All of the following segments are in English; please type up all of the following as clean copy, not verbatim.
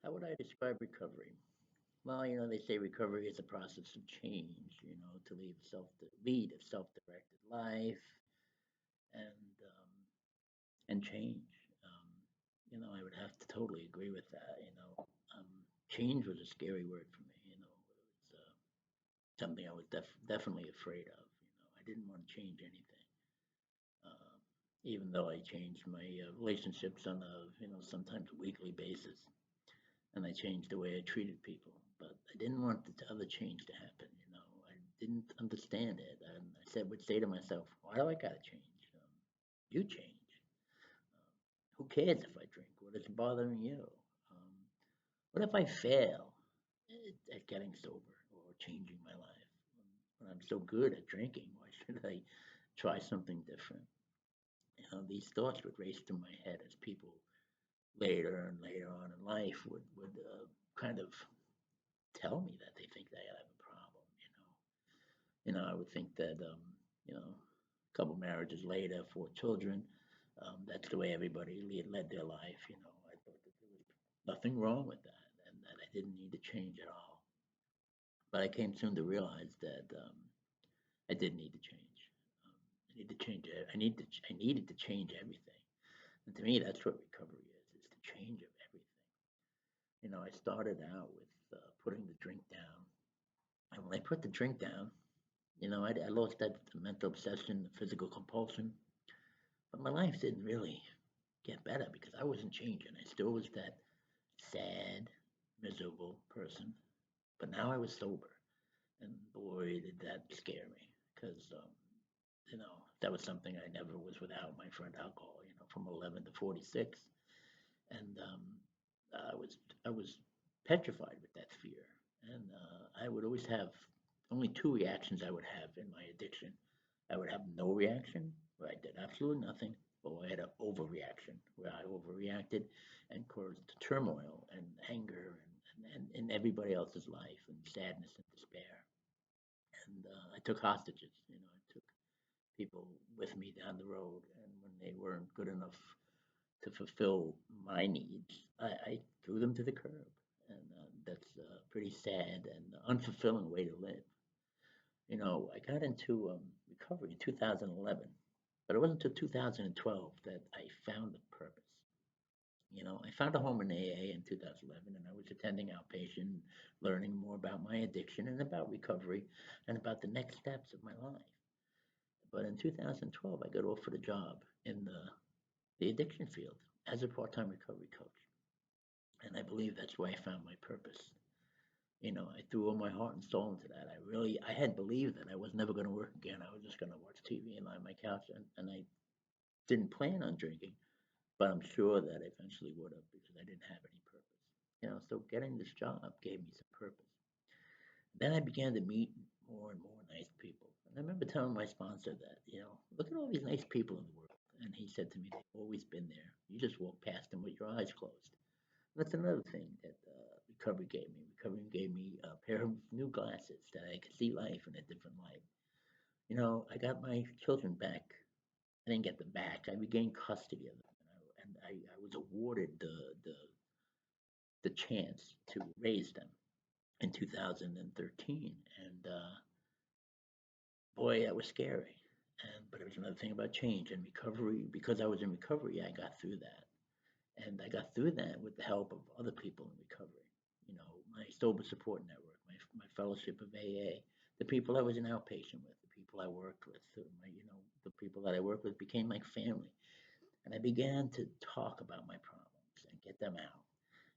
How would I describe recovery? Well, they say recovery is a process of change, to lead a self-directed life and and change. Um, I would have to totally agree with that. Change was a scary word for me. It was something I was definitely afraid of. I didn't want to change anything. Um, Even though I changed my relationships on a sometimes weekly basis, and I changed the way I treated people. But I didn't want the other change to happen. I didn't understand it, and would say to myself, "Why do I gotta change? You change. Who cares if I drink? What is bothering you? Um, what if I fail at getting sober or changing my life? When I'm so good at drinking, why should I try something different?" These thoughts would race through my head as people later and later on in life would kind of tell me that they think that I have a problem. I would think that a couple marriages later, 4 children, that's the way everybody led their life. I thought that there was nothing wrong with that, and that I didn't need to change at all. But I came soon to realize that I did need to change. I need to change it. I needed to change everything. And to me, that's what recovery is the change of everything. I started out with putting the drink down. And when I put the drink down, I lost that mental obsession, the physical compulsion. But my life didn't really get better because I wasn't changing. I still was that sad, miserable person. But now I was sober. And boy, did that scare me because, that was something I never was without my friend alcohol, from 11 to 46. And I was petrified with that fear. And I would always have only two reactions I would have in my addiction. I would have no reaction, where I did absolutely nothing, or I had an overreaction, where I overreacted and caused turmoil and anger in everybody else's life and sadness and despair. And I took hostages, I took people with me down the road, and when they weren't good enough to fulfill my needs, I threw them to the curb. And that's a pretty sad and unfulfilling way to live. I got into recovery in 2011, but it wasn't until 2012 that I found the purpose. I found a home in AA in 2011, and I was attending outpatient, learning more about my addiction and about recovery and about the next steps of my life. But in 2012, I got offered a job in the addiction field as a part-time recovery coach. And I believe that's where I found my purpose. I threw all my heart and soul into that. I had believed that I was never going to work again. I was just going to watch TV and lie on my couch. And I didn't plan on drinking, but I'm sure that I eventually would have because I didn't have any purpose. So getting this job gave me some purpose. Then I began to meet more and more nice people. And I remember telling my sponsor that, look at all these nice people in the world. And he said to me, they've always been there. You just walk past them with your eyes closed. That's another thing that recovery gave me. Recovery gave me a pair of new glasses that I could see life in a different light. I got my children back. I didn't get them back. I regained custody of them, and I was awarded the chance to raise them in 2013. And boy, that was scary. But it was another thing about change and recovery. Because I was in recovery, I got through that. And I got through that with the help of other people in recovery. My sober support network, my fellowship of AA, the people I was in outpatient with, the people I worked with, the people that I worked with became like family. And I began to talk about my problems and get them out.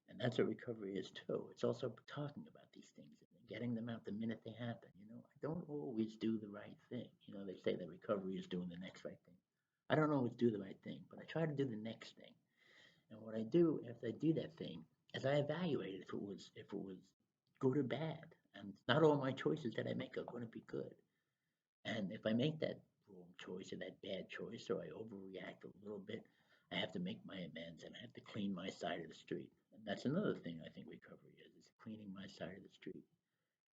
And that's what recovery is too. It's also talking about these things and getting them out the minute they happen. I don't always do the right thing. They say that recovery is doing the next right thing. I don't always do the right thing, but I try to do the next thing. And what I do after I do that thing is I evaluate if it was good or bad. And not all my choices that I make are going to be good. And if I make that wrong choice or that bad choice or I overreact a little bit, I have to make my amends and I have to clean my side of the street. And that's another thing I think recovery is cleaning my side of the street.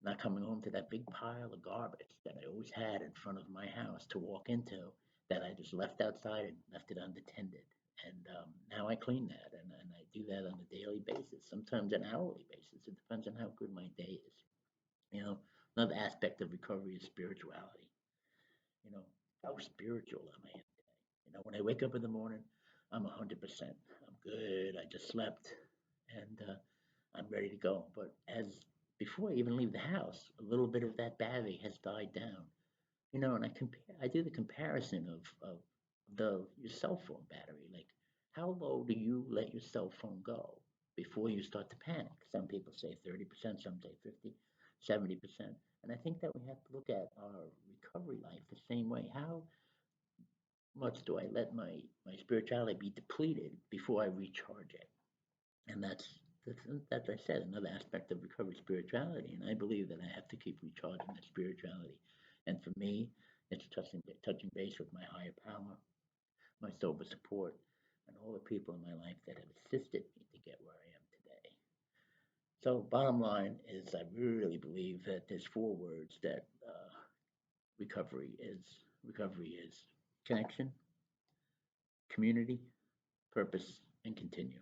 Not coming home to that big pile of garbage that I always had in front of my house to walk into that I just left outside and left it unattended. And now I clean that, and I do that on a daily basis, sometimes an hourly basis. It depends on how good my day is. You know, another aspect of recovery is spirituality. You know, how spiritual am I today? You know, when I wake up in the morning, I'm 100%. I'm good. I just slept, and I'm ready to go. But as before I even leave the house, a little bit of that battery has died down. You know, and I do the comparison of your cell phone battery. Like, how low do you let your cell phone go before you start to panic? Some people say 30%, some say 50, 70%. And I think that we have to look at our recovery life the same way. How much do I let my spirituality be depleted before I recharge it? And that's I said, another aspect of recovery spirituality. And I believe that I have to keep recharging that spirituality. And for me, it's touching base with my higher power, my sober support, and all the people in my life that have assisted me to get where I am today. So, bottom line is, I really believe that there's four words that recovery is. Recovery is connection, community, purpose, and continue.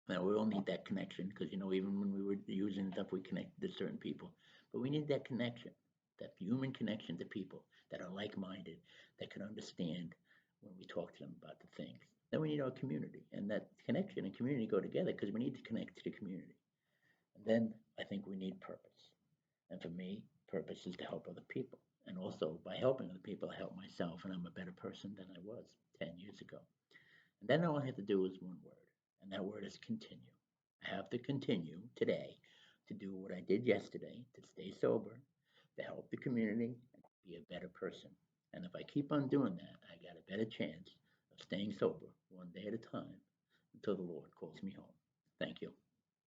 Now we all need that connection because even when we were using stuff, we connected to certain people, but we need that connection, that human connection to people that are like-minded, that can understand when we talk to them about the things. Then we need our community, and that connection and community go together because we need to connect to the community. And then I think we need purpose, and for me, purpose is to help other people, and also by helping other people, I help myself, and I'm a better person than I was 10 years ago. And then all I have to do is one word, and that word is continue. I have to continue today to do what I did yesterday, to stay sober, to help the community, and to be a better person. And if I keep on doing that, I got a better chance of staying sober one day at a time until the Lord calls me home. Thank you.